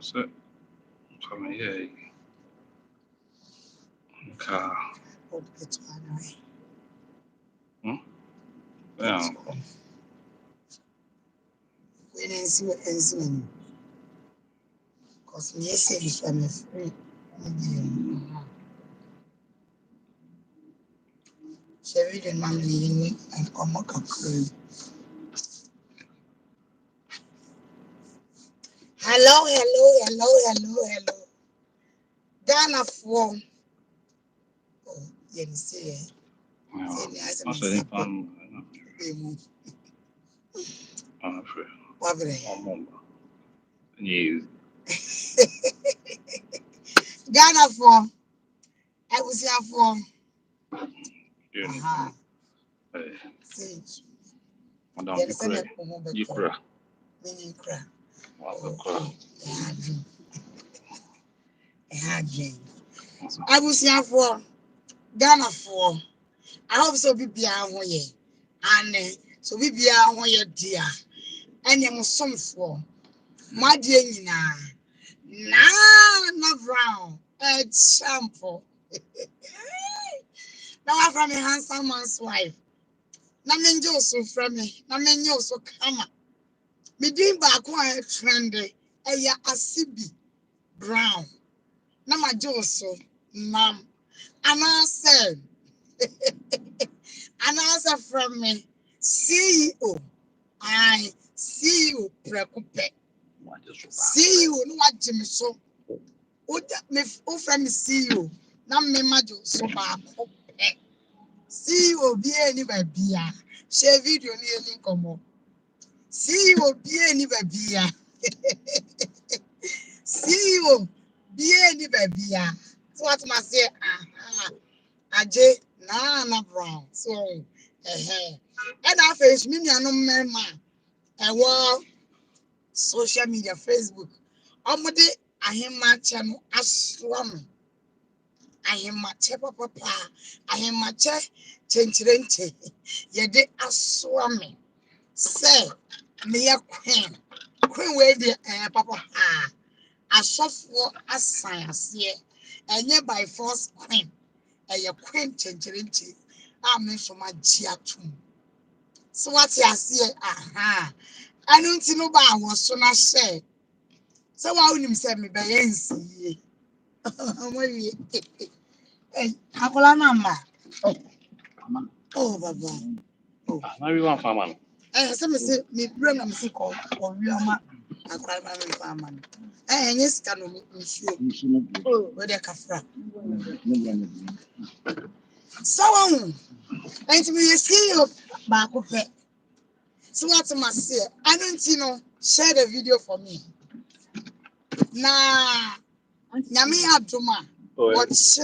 So, come here. Car. Yeah. We didn't see what else when. Because me say if I'm free. Sherry the man leaving and come up. Hello. Ghana for. Oh, you see it. I said, I'm afraid. What Yes. Ghana for. I was here for. Aha. See. Madam, you cry. Meaning cry. I was here for Ghana for. I hope so be behind here. And so be behind here, dear. And you must some for my dear Naana Brown Santiago. Now I'm from a handsome man's wife. Na menjo so from me. Na menyo so kama. Me din ba ko a trendy. Eya Asibi Brown. Na ma jo so mam. Anase from me. CEO. I CEO Prekupe. CEO no wa Jimmy so. O from me CEO. Na me ma jo so ba ko. CEO be any baby. Share video ni any come. CEO be any baby. CEO be any baby. So what must say? Aje Naana Brown. So and I face me no member. Social media Facebook. Omode ahema channel aswam. Ahema che papa. Ahema che chenchirente. Yede aswam. Say me a queen. Queen we the papa asofo asan ase. Enye by force queen. Eye queen chenchirente. Amen so ma giatum. So what you say? Aha. I don't know about what so na share. So why wouldn't you say me by NC? Hey, Hakola mama. Oh, Baba. Oh, maybe one farmer. Some say me bring them sick or real man. I cry my farmer. Yes, can oh, where they kafra. So, and to me, you see you back of it. So what I must say, I don't share the video for me. Nah, Yami Abduma, what's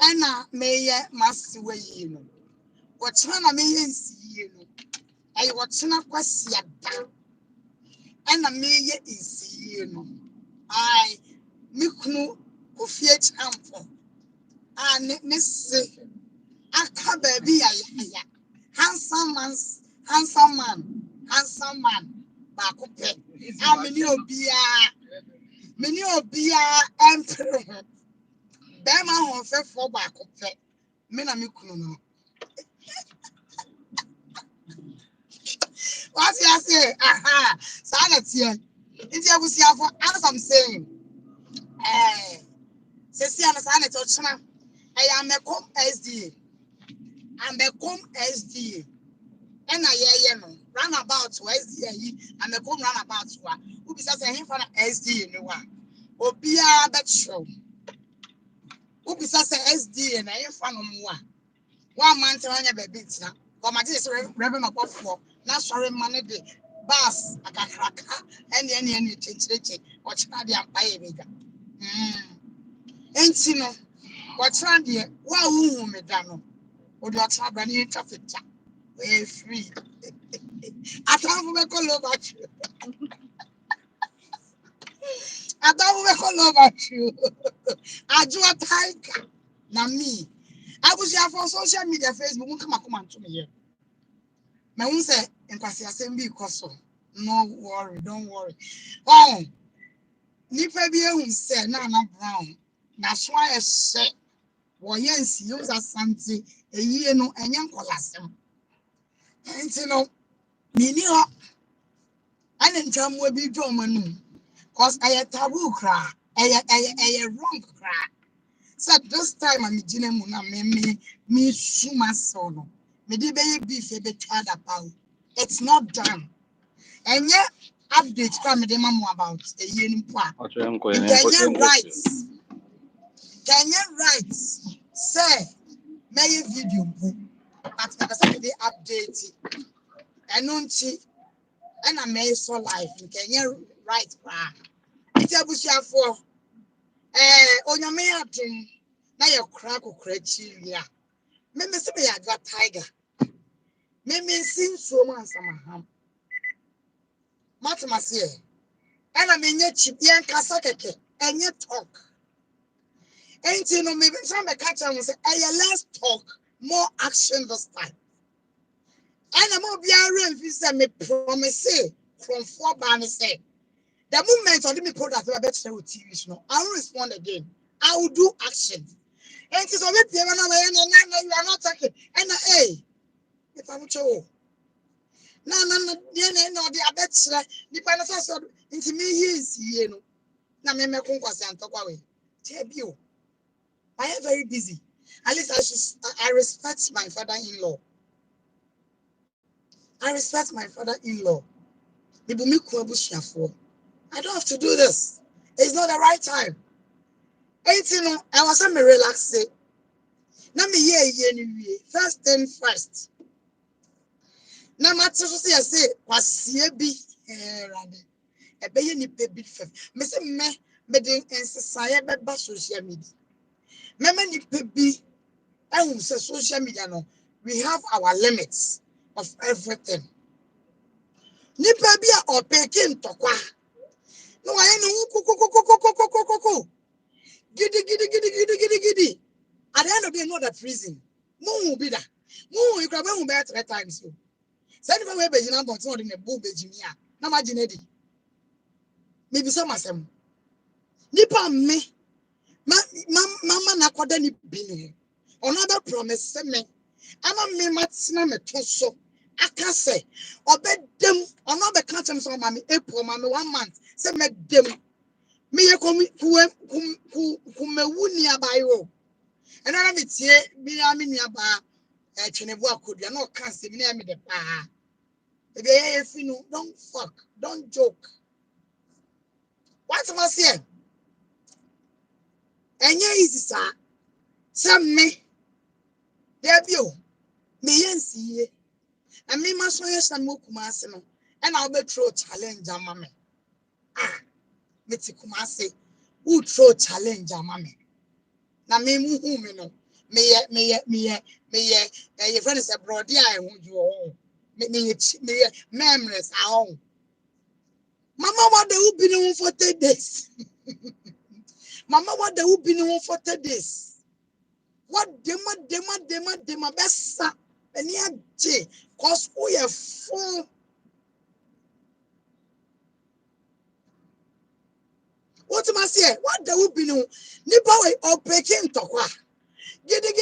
Anna may must way, What's one I may see, I what's not question Anna may is, I Mikunu KOFI ample. And Miss Aka baby, handsome man, Bakupe. How many obia, emperor. Bema hon fe for Bakupe. Mena Mikuno. What you say? Aha, sanity. If you see for as I'm saying, Cecilia Sanity Ochana. I am a com SDA. I'm a com SDA. And I run about to SDA. I'm a com run about to one. Who is saying for SDA? No one. Obia bet show. Who is saying SDA and I am fan of one month on your baby. But my dear revenue of 4. Not sorry money the bus. I can crack and any change. Watch how they are buying. Ain't you know? What's wrong here? Wow, me dano. Would you try any traffic? We're free. I don't call over you. I don't call over you. I do a tiger. Now me. I was here for social media, Facebook. Come to me here. My own say, and Pastor Assembly Cosso. No worry, don't worry. Oh, nipa bi ehun say Naana Brown. That's why I say, well, yes, use a santi, a year no, and young colasem. And you know, Minio, and in time will be German. Cause I a taboo cry, I wrong cry. So this time I'm in Muna, me, Suma Sono. Me did beef a bit about. It's not done. And yet, updates come with the mama about a year in Pua. Kenyan rights. Kenyan rights. Say, may video book. But the update. And don't see, and I may so life in Kenyan rights. It's a bush for on your mayor. Now your crack or crazy. Yeah. Maybe I got tiger. Maybe sing so much. Matamas and I mean, yet chip yan casakeke and yet talk. Ain't you know, maybe some catch and say, let's talk more action this time. And I'm going to be a real visit me promise from 4 banners. Say the moment I me put that I bet with TV show, I'll respond again. I will do action. And it's already you are not talking. And hey, if I'm sure. No, the abet the panafas into me is you know. Na me kunkwase antokwa we. Tell you. I am very busy. At least I respect my father-in-law. I respect my father-in-law. I don't have to do this. It's not the right time. Ain't you know, I was me relax. Now me ye first thing first. Now my say was bi e be ye ni pe bit fem. Me say me den ensesa be ba social media. Me ni pe bi ehun say social media no we have our limits of everything. Nipa bi a opekin tokwa. No I no gidi. At the end of the day, not that prison. Mo be that. Mo you can be 3 times. So send me we be na bon in a book be jimia. Na imagine di. Maybe some asem. Nipa me mama na kwada ni bi no. Another promise me. Ama me matina me to so. Aka say obedem ono be ka tem so mama April mama 1 month say me dem me ye kumewu ni abayo and I me tie me ami ni aba twenebu akodua na o kan say me na me de pa e be ye finu don't fuck don't joke what am I say enye easy sa me debio me yensiye and me must know some kumase no and I'll be throw challenge amame me ti kumase who throw challenge amame na me muhu me no me your friend is a brody I want you all me memories ahon mama what they will be for 30 days mama what they will be for 30 days what dema besa eni aje cause we are full. What am I saying? What there will be no nipa we or peking tokwa. Gidi.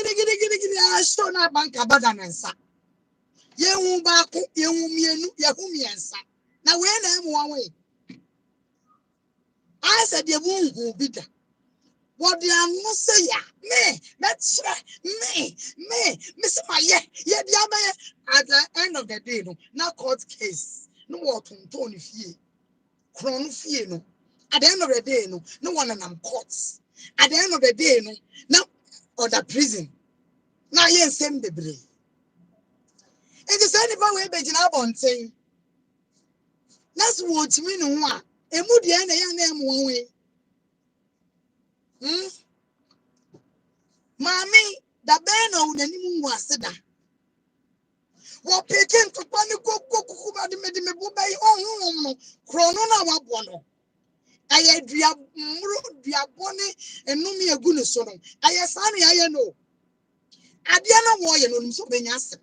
I show na banka badanensa. Ye wu baako, ye wu mienu, ye hu miensa. Na we na emu one way. I said ye wu bi da. What they are no say ya. Me say my ye at the end of the day no. Na court case. No what on fie. Kron fie no. At the end of the day, no one in them courts. At the end of the day, no other prison. Now you same baby. And the anybody way be jina bon saying. Let's watch me no one. E mu dia na ya na emu one way. Mami, da be na unanimu mu aseda. Wo peken to pani ko ba de me bu bai on no. Krono na wa bo no. I dua bone enumi egu ne so no ayesane aye no ade na wo ye no nim so benya asem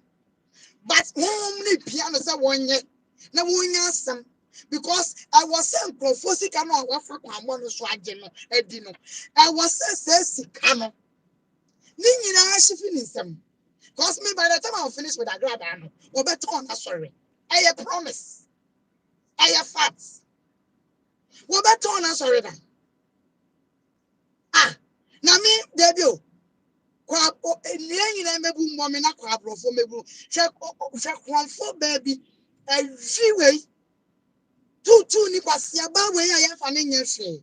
but won ne pia no se wonye na wonya asem because I was saying prophecy cannot offer one so I didn't. I was saying cano. Nina shifting some. Cause me by the time I'll finish with a grab ano, or better on sorry. I promise. I facts. What better on sorry then? Ah, now me debut. Crab or any mebu momina crab or for mebu. Check for baby. Every way. Two nipas yaba way I am fanning your share.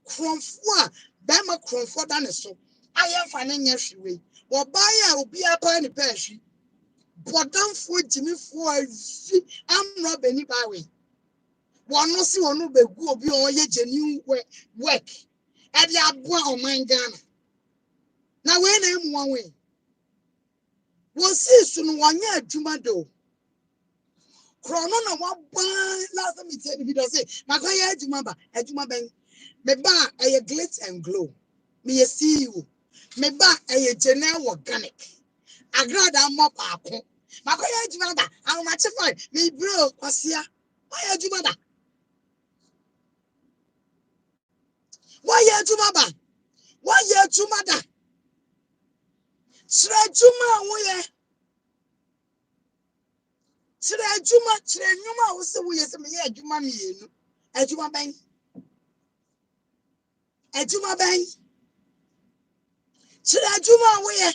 Cromfoa, Bama cromford than so. I am fanning your way. Or buy will be a penny peshy. But don't for Jimmy for I'm not any by way. One no see one no be go be on your genuine work. At the abwa of mine Ghana. Now when I'm one way. One sees soon 1 year Jumado. Chrono na one last time it said if it does say, Makaya Jumaba, a Jumabang. Me ba a glitz and glow. Me a see you. Me ba a general organic. I grad a mop up. Makaya Jumada, I'm much fine. Me bro, Pasia. Why are Jumada? Why are Jumaba? Why are Jumada? Srejuma, we Srejuma, Srenuma, also we is a Juma me. A Juma bang. A Juma bang. Srejuma, we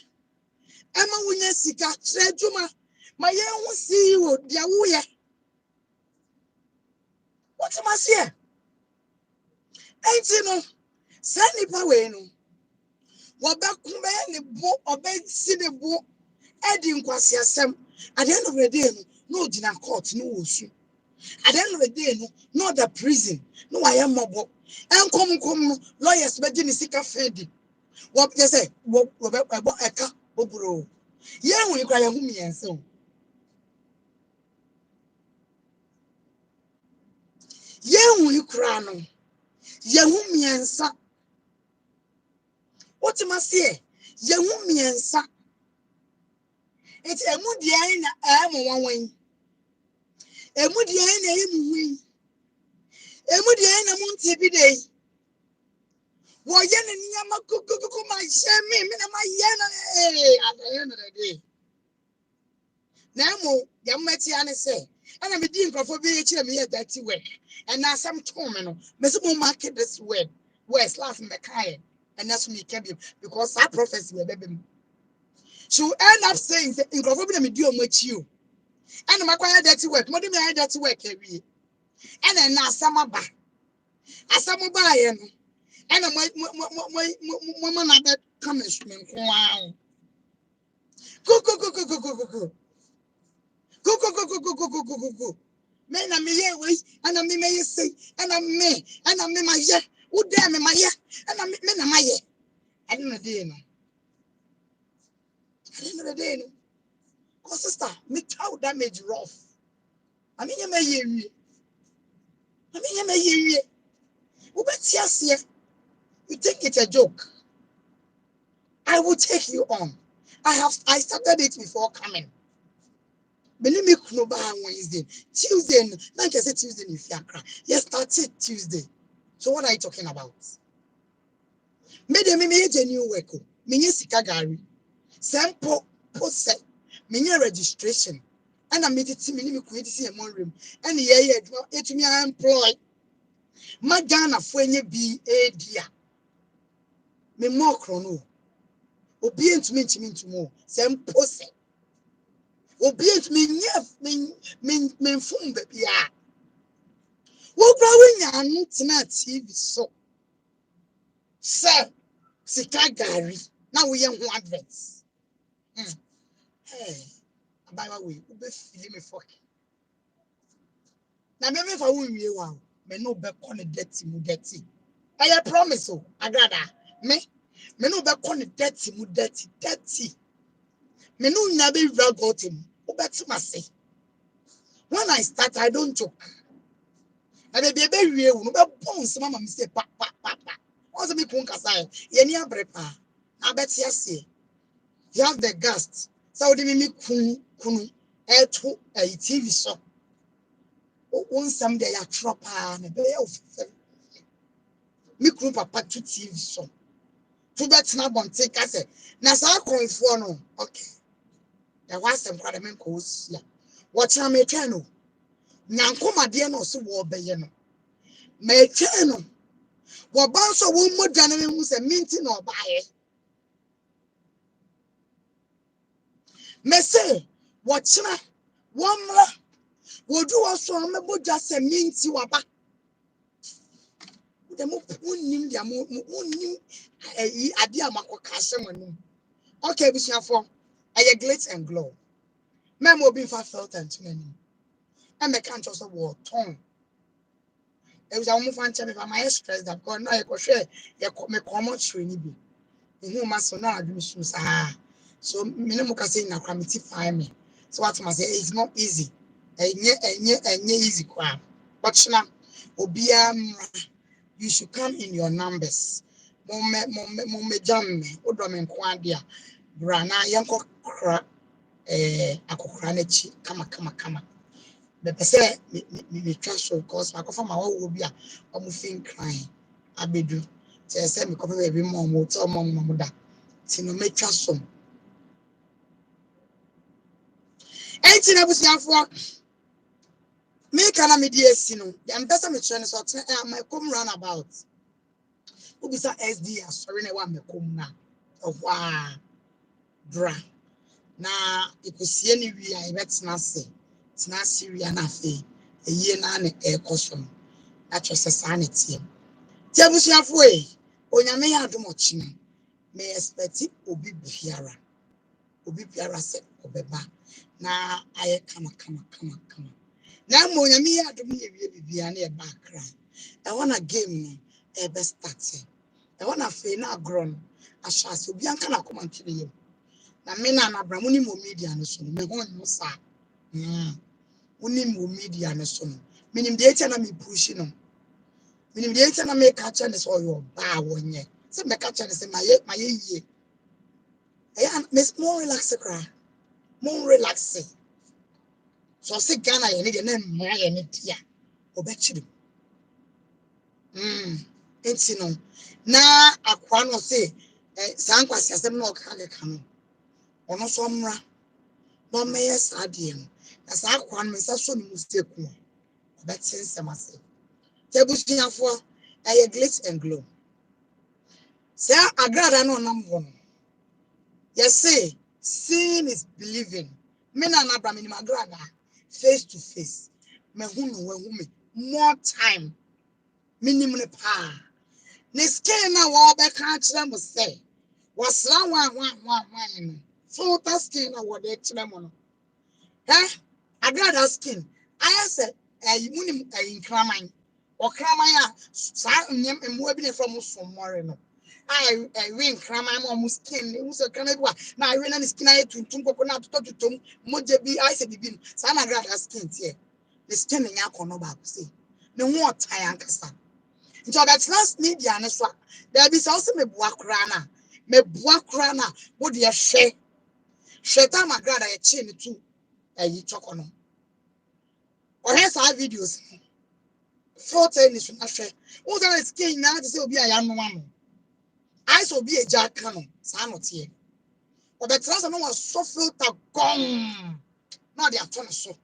Emma Winya Sika, Srejuma. My young will see you, dear Wuya. What am I saying? Ain't you know? Send it away. No. What back the book or bed see the book, adding Quasia Sam. At the end of the day, no dinner court, no issue. At the end of the day, no the prison, no I am mobile. And come, lawyers, but didn't seek a fedi. What they say, what about a car, ODURO. Yeah, when you cry, whom and so. Yeah, when you cry, no. Yahoo and sa. What am I say? Yahoo and sa. It's a moody I am one way. A moody I am wing. A moody I am on TV day. Why, Yan and Yama cook my shame, my yana at the end of the day. Now, Yamatiana say, and I'm a dean for being a dirty work. And now some torment, Miss Market this word, where's laughing the kind, and that's me can be because I profess with baby. She will end up saying, in Crawford, me do much you. And my quiet dirty work, more than I dirty work every. And then now some back. As some buy and my woman that comes from wow. Go. Go. Men are me way, and I may say, and I'm me, and I'm my yeah. Who damn me my yeah, and I'm men are my yeah. I don't know the day. I don't know the day. Because sister, me child damage rough. I mean, you may hear me. Who bet yes, yeah. You think it's a joke. I will take you on. I started it before coming. Believe me, Wednesday, Tuesday, like I said, Tuesday in Fiacra. Yes, started Tuesday. So what are you talking about? Made me a new work. Me sikagari. Sample post me registration. And I made it to me create a room. And it me I employ. My Ghana for any be a dear. Me more chrono. Obedient to me to more. Same post. Obedient me phone baby. What growing ya not TV so. Sir, Sikagari. Now we are adverts. Hey, by the way, we feeling me fucking. Now, maybe if I won't be one, me no back on the dirty. I promise you, I gather. Me no back on the dirty. Me no never got him. Who bet my say? When I start, I don't joke. And they be very real. No be bounce, mama me say pa. What's me kun kasai? Ye ni abrepa. I bet yes. You have the gust. So they me kunu. To a TV show. One some day a trapper and a bear of me group papa to TV so. To that snap on take us. Nasa coin for no. Okay. There was some parliament course. What's a mechano? Nankoma dear no so war bayano. Mechano. What bounce a woman generally was a minting or buy it. Messay, what's na? One more. Would you also remember just a minty waba? The moon, the moon, a dear Mako Cassaman. Okay, we shall for a glitz and glow. Men will be felt and to many. And the country also war tongue. It was a woman fan tell me by my stress that God no I could share your common training. In whom I saw now admissions. So minimum can say na committee fine me. So what must say it's not easy. Easy crap. But now you should come in your numbers. Mome jam me odomen kwandia. Brana yanko kra akokra nechi kama. But say me trust because I come my will be a moving crying. Abedu. Say me come baby mom will tell mom that. Tino me trust some. Anything I was young for me can media sino. I'm best me training so I come run about. Who be SD sorry na wa me come na. Wow. Bra. Na ikusi any we I bet na say. Tina Syria na fe. A year na ne air custom. That was a sanity. Tiabusiafo onyame ya adomochi me expect obi biara se obeba na aye kama na mo onyame ya adom ye wie bibia na e backra e wona game no e be start e wona fe na agro no ashase obi anka na comment ye na me na Naana Brown ni mo media no so me ho no sa uni mo media no so no minim de etia na me push no minim de etia na me catch and so yo ba wonye se me catch and say my ye miss more relax so say Ghana ye need na mma ye ne dia obechiri enti no na akwa no say san kwasi asem na oka no ono so mra no me yes adie no na sa akwa no nsa so no mistake no obetin semase tebusiafo aye glitz and glow say agrada no nam ho no yes say seeing is believing me na Naana Brown minimum agrada face to face me hu me more time minimum pa ne skin na wo be ka kire mo say wasra wan filter skin na wo de kire mo no agrada skin I said munim inkraman o kraman a sa nyem emu bi ne from so more no I win kraman mo skin mu so kana bi na I win na skin aye tuntum koko na tototom moje bi I said bi sa na agrada skin tie the skin nya kono ba say ne ho otan ankasa nti obat last media ne so there be so me boa kra na wo de hwe ta magrada ye chi ne tu ayi chokono o he sa videos photo ni so na hwe wo za skin na te say obi aya no ano I so be a jack no sa no tie obat last no was so filter gone na de ato no so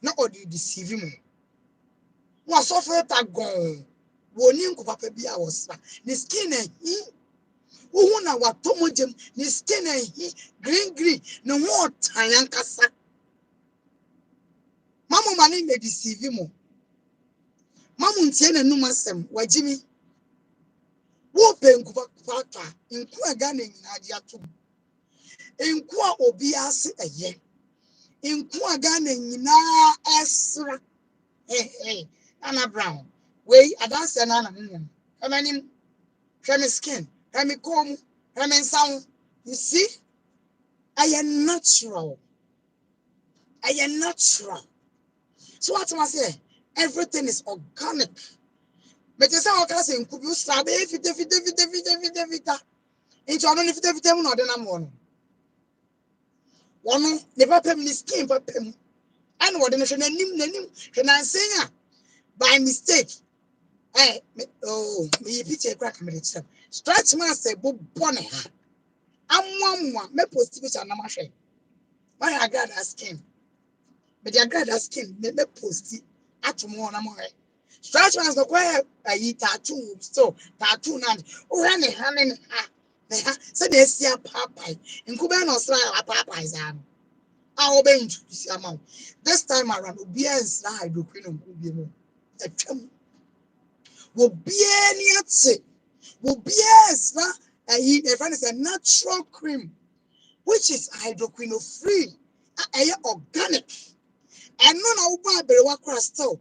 na o de deceive me was so filter gone woni nko papa bi a wosa the skin who na watomogem ni skin green no ho tan kasa mamu mani me deceive mo mamu ntie na num asem wagimi wo penku papa nku aga na nyina ade ato nku a obi ase eye nku aga na nyina esra Naana Brown we adanse na nnem amanim hwe skin hwe kom hwe sound you see I am natural. So what I say? Everything is organic. But you say okay, say could you start fit. Into only fit no de na mo no. One never pay me skin pay me. And what the name can I say by mistake? Me picture crack me itself. Stretch master book bonnet. I'm one me post which I'm not sure. Why I got that skin? But I got that skin, me post it at tomorrow. I'm all right. Stretch master quiet. I eat tattoo, so tattoo and run a hand in so they see a papa. In Cuban Australia, a papa is I'll be introduced amount. This time around, Ubia is now hydroquinone. A chum will be any will be a friend is a natural cream, which is hydroquinone free, organic. And no, no, but crystal,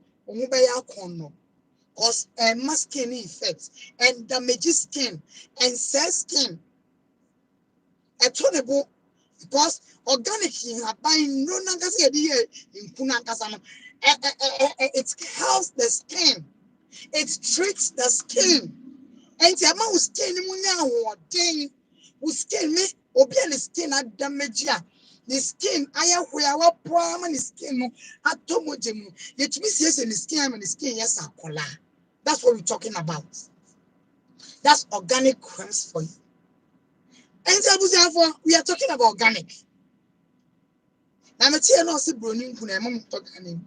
cause masking effects and damage skin and cell skin. A tonable because organic in buying no in Punankasano. It helps the skin, it treats the skin. And the amount of skin or thing who skin me or be the skin at damage. The skin, I have where our prime skin at Tomojemu. Yet we see in the skin and the skin, yes, color. That's what we're talking about. That's organic creams for you. And we are talking about organic. Now, I'm telling you, see, Browning, I'm talking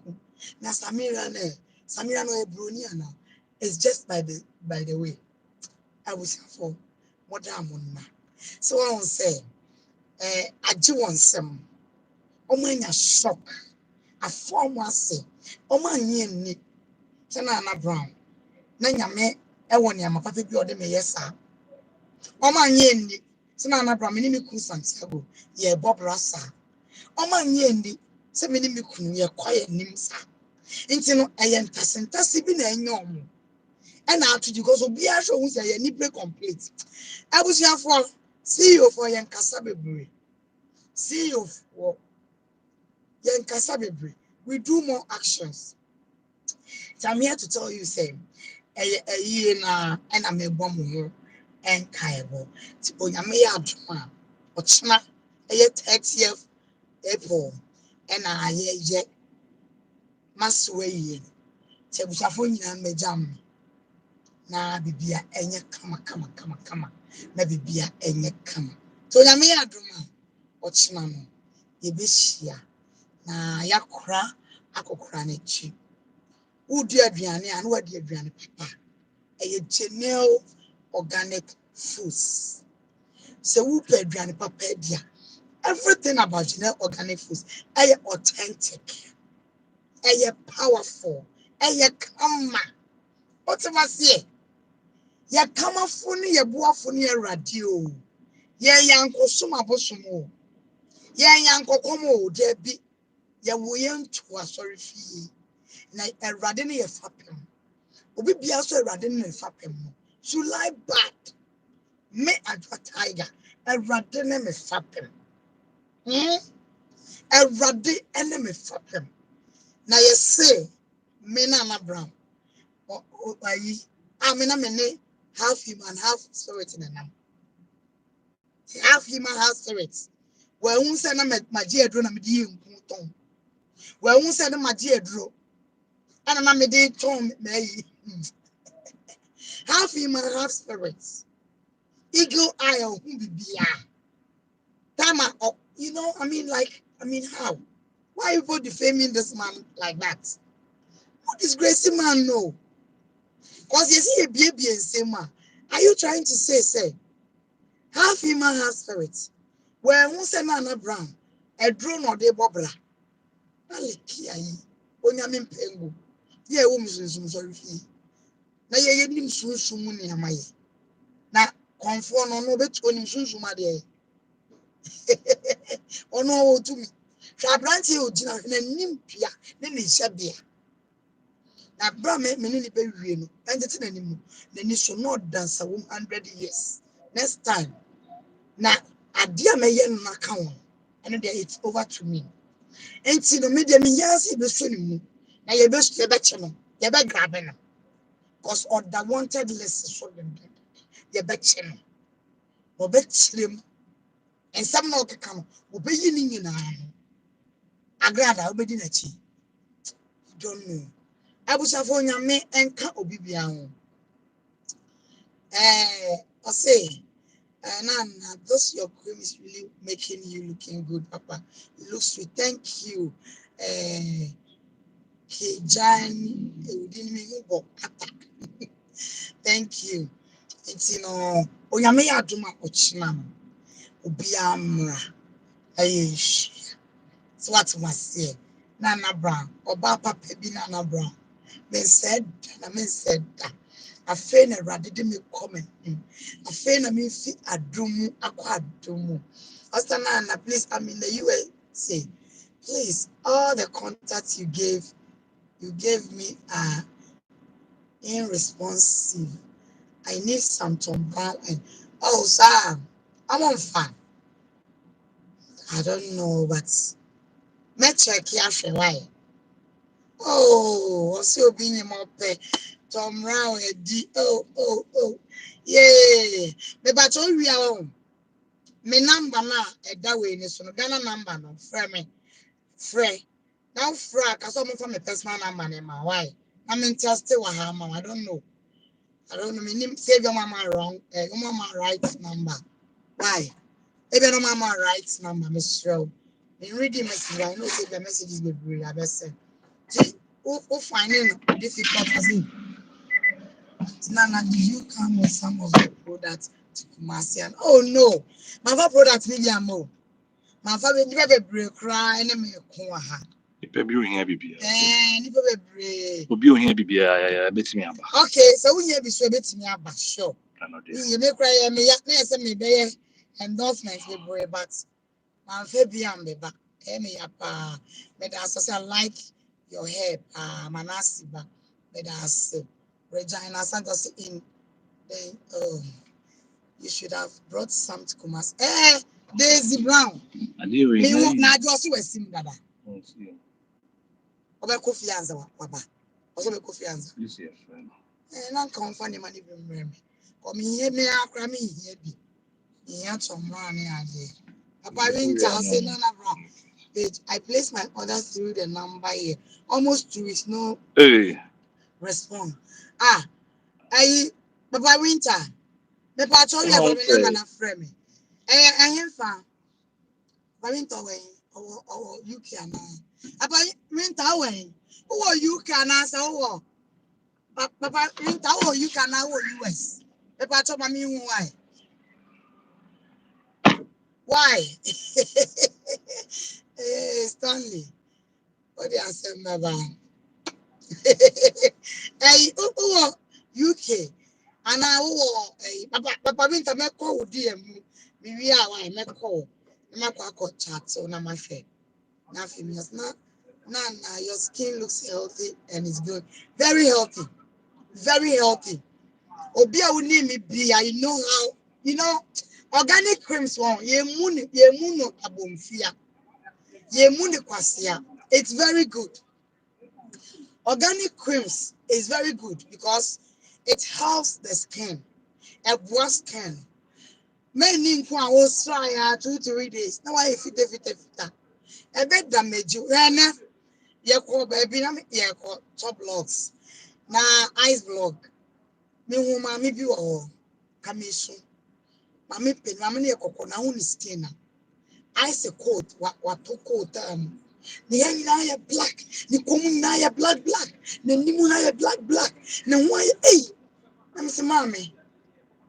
now, Samira, no, Browniana. It's just by the way. I was for what I'm on. So I will say, I do want some. Oh, my, shock. A form was say, oh, my, ye, Naana Brown. Nanya me, I want ya, my papa be order me, yes, sir. Oh, my, ye, Naana Brown, many me Santiago, ye, Bob Rassa. Oh, my, ye, say, many me ye, quiet names, sir. Into no, I am Tassi, be a normal. And now to because of be a show, say, a nipple complete. I was here for CEO for Yankasabebre. CEO for Yankasabebre. We do more actions. So I'm here to tell you, say, a year now, and I'm a bomb and Kaibo. So you may have one. What's not a 30th April, and I hear yet must weigh. So we have one and me jam. Na bibia enye kama na bibia enye kama so nyame adoma ochina no yebehia na yakora akokora na chi wudi aduane anu wadi aduane papa eye genuine organic foods so wu pe aduane papa dia everything about genuine organic foods eye authentic eye powerful eye kama what am I say? Ya kama funi ya bua funi ya radio. Ya yanko suma bosumo. Ya yanko komo debi. Ya wuyentu wa sorry fi. Na eradene ye fapem. Obi biya so eradene ye fapem. July bad. Me adwa tiger. Eradene me fapem. Erade ene me fapem. Na ye say me Naana Brown. Ayi. Amena mene half human, half spirit in the name. Half human, half spirit. Well, who said my dear drone, I'm dear Tom. Well, who said my dear draw? And I'm a dear Tom, may half human, half spirits. Eagle eye, who be Tama, you know, I mean, how? Why are you defaming this man like that? What disgracing man, no? Because you see a baby and say, man, are you trying to say, half human, half spirits? Well, who said Naana Brown? A drone or de bobra? Alikiai, Onyamin Pengu. Ye woman, sorry. Na ye nim sunsumu ni amaye. Na konfo no bet onim sunsuma de. Ono otumi. Hwa branche ogina na nim pia na ne hyabia. Na bra me ni be wie no. Ente na nim. Na ni so no dance 100 years. Next time. Na ade a meye no aka won. And there it's over to me. Enti no media me yansi be so ni mu. Na ye be che no. Ye be grab no. Because on the wanted list is so them. Ye be che no. Obe chilem. And some no come. Obe yini nyina. agrada obedi na chi don't know abusafo nyame enka obibia ho I say Nana, this your cream is really making you looking good, Papa. It looks sweet. Thank you. Kijan, thank you. It's Oyame Aduma Ochinam, Obiamra, Ayish. So what must say? Nana Brown, Obapa Pebi Nana Brown. Men said that. I feel rather did me comment. I feel me fit adumu aqua adumu. Nana, please, I'm in the USA. Please, all the contacts you gave me are irresponsive. I need some Tom Brown and sir, I'm on fire. I don't know, but me check here why. What's your being more pay? Tom Brown, yeah. But all we are on. Me number na that way ni so no Ghana number no frɛ now fra ka so mo for my personal number na ma why I'm interested wa ha ma I don't know me nim save your mama wrong your mama right number why ebe no mama right number me sure me reading message I know say the messages be bring abese who finding difficult as in Nana, do you come with some of the products to Kumasi? And oh no, my product media more. My father never break cry and me ha. Nipa bi ohia bibia. Nipa bebre. Obi ohia bibia betimi aba. Okay, so we be so betimi aba sure. You make cry me ya na say me be endorsement bebre but my fabi am be ba. Me ya pa. Me da so like your hair manasi ba. Me da say Regina Santos in then you should have brought some to Kumas. Daisy Brown. Me na just we sim dada. Oba Kofi Anza waba. Oso be Kofi Anza. This year friend. Na kan fa ne mani bi mrem. Ko me here me akra me here bi. Here tomorrow ne ade. Papa winter say Naana Brown. I place my order through the number here. Almost 2 weeks no respond. Papa winter. Me pa told you about me na friend me. Him fa. Papa winter we or UK ana. Papa winter we. Who UK ana so Papa winter who UK ana who US. Papa told me why. Why? Stanley. What do you say, Baba? UK. And Papa winter me call DM me we are why me call. Me call chat so na my friend. Na famous na your skin looks healthy and it's good. Very healthy. Very healthy. Obi a woni me be I know how organic creams one ye mu no abomfia. Ye mu ni kwasia. It's very good. Organic creams is very good because it helps the skin. A boss skin. Many nko a wo try 2-3 days. Now I fit. E be damage you. Na ye call baby na ye call top blocks. Na ice block. Me hu ma me bi wo kamisu. Ma me pen ma me ne kokko na hu ni skin na. Ice coat what to coat ni na ya black ni komu na ya black na nimu na ya black na why I'm say mama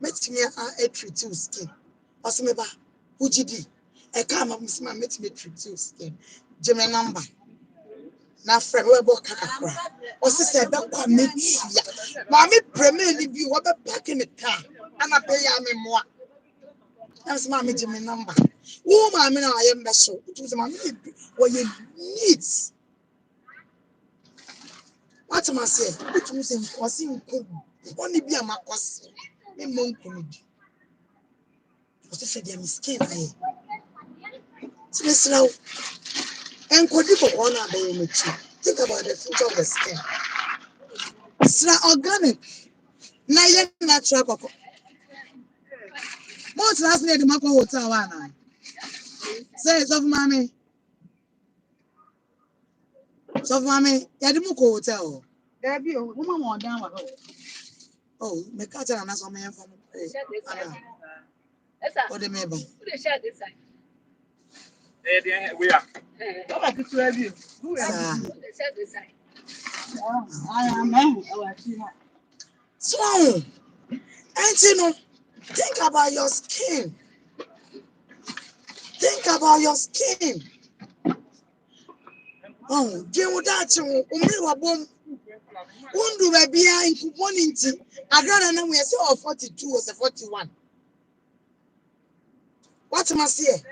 metimi a treat to skin oseme ba ugidi e ka ma msema metimi treat to skin jeme number na friend we bo kakakra osi se be kwa metua ma me premier ni bi wo be pack in the car ana pay ya me moa I'm say mama jeme number wo ma me na ayem be so to say mama wo ye needs what am I say what you say was in only be a makos me monku ni di o se dey miskin aye so slow enkodi ko ona be me chi think about the future of the skin it's organic na ye natural koko most last night the mako hotel wana say it's of mommy So mommy, ya di mo ko hotel. There be a woman more down. Oh, me catch an answer me from. What the maybe? We are. What about the 12 you? Who are I am So, and you know, think about your skin. Think about your skin. Oh, dear, what that you bomb. Won't do a beer in couponing. I'd rather know we say 42 or 41. What must say?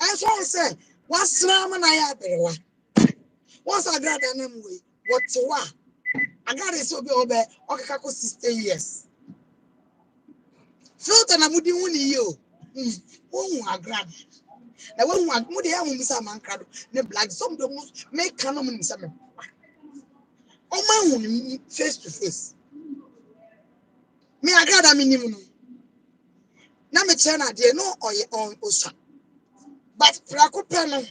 And so say, what's wrong and I have once I got an way, what to what? I got it so be over, okay, 60 years. Filter na mudi wuni yo. Won't I grab? Now, one want Moody, I won't miss a man crowd, the black some the most make canon in some. Oh, my own face to face. Me, I got a minimum. Now, me channel, dear, no, or your own ocean. But Praco Penna,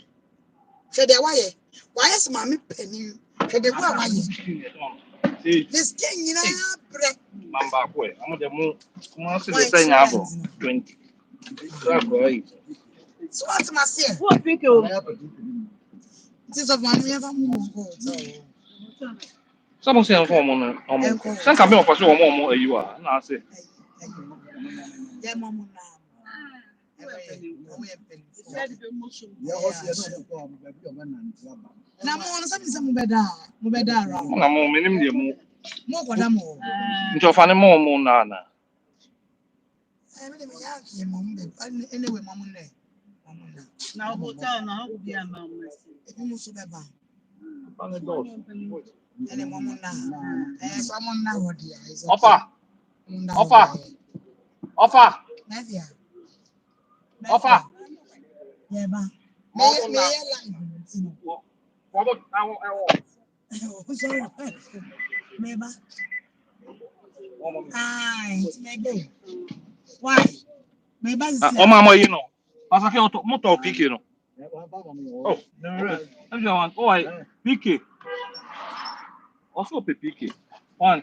for the wire, why is Mammy Penny? For the wire, this king, you know, Mamba, I'm the moon. Saying about 20. so what's my say? what think you? This of my never move. Someone say I'm almost. Some come up for so more you are. And I say, Yeah, Mamma. Now, some better. I'm more minimum. More for them all. Into a funny more Nana. Anyway, Mamma. Now, hotel now will be a man. And a woman now. Someone now, dear. Offer. Offer. Yeah, ma. Why? Oh, Mamma, you know. As I can't motor pick, you know. Oh, everyone. Oh, I pick. Also, pick. One.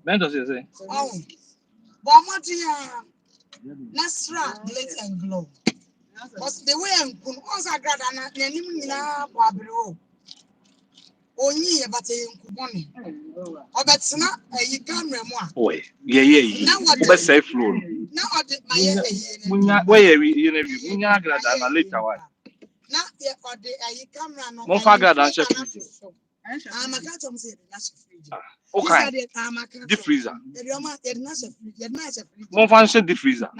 Mentos is it? Oh, but what do you let's rock, glitz and glow. But the way I'm going to grad and Yanimina Babro. Only about a money. Or that's not a camera. Boy, yeah. Now what Let's say floor. now my Where you know, grad and later one. now, yeah, or the camera. One faggot and chef. I'm a cat on say that's free. Okay. The freezer. One function the freezer.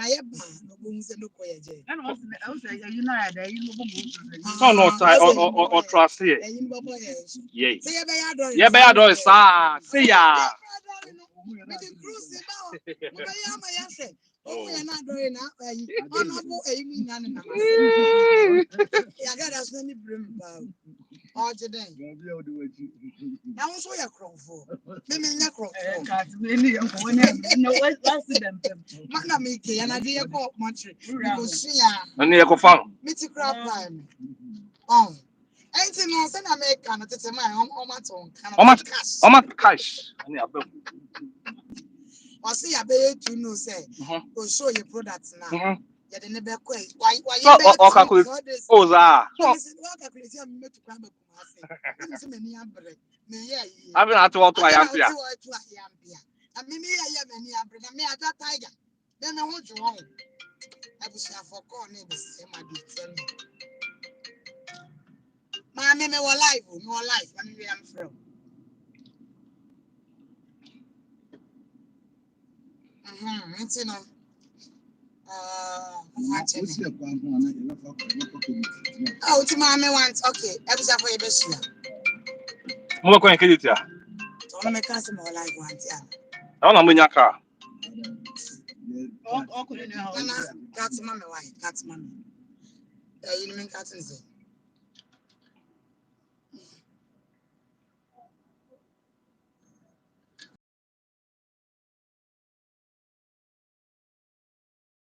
So no tie or trust here. Yeah. Yeah, bear do is say ya. Oh, you're not doing that. Honorable Amy Nana. I got as many brim bow. All today. Now, so you're crow for. Maybe you're crow. No, what's them? Mana make and I did a call much. Because she and you go found. Mitty crab time. Oh, anything else, and I make an attempt my own cash. I see a bear to know, say, go show your products now. You didn't never quit. Why, or calculate? Oh, that. I've been at what I am here. I mean, I am any umbrella. Me, I got tiger. Then I want you home. I wish I for calling the same. I did. My name is alive, more life. I mean, I'm from. It's no. Oh, to mommy wants okay. Every for your best year. More going to get it. So I'm a customer like one. I don't know your car. That's mommy. Why? That's mommy. You mean cats?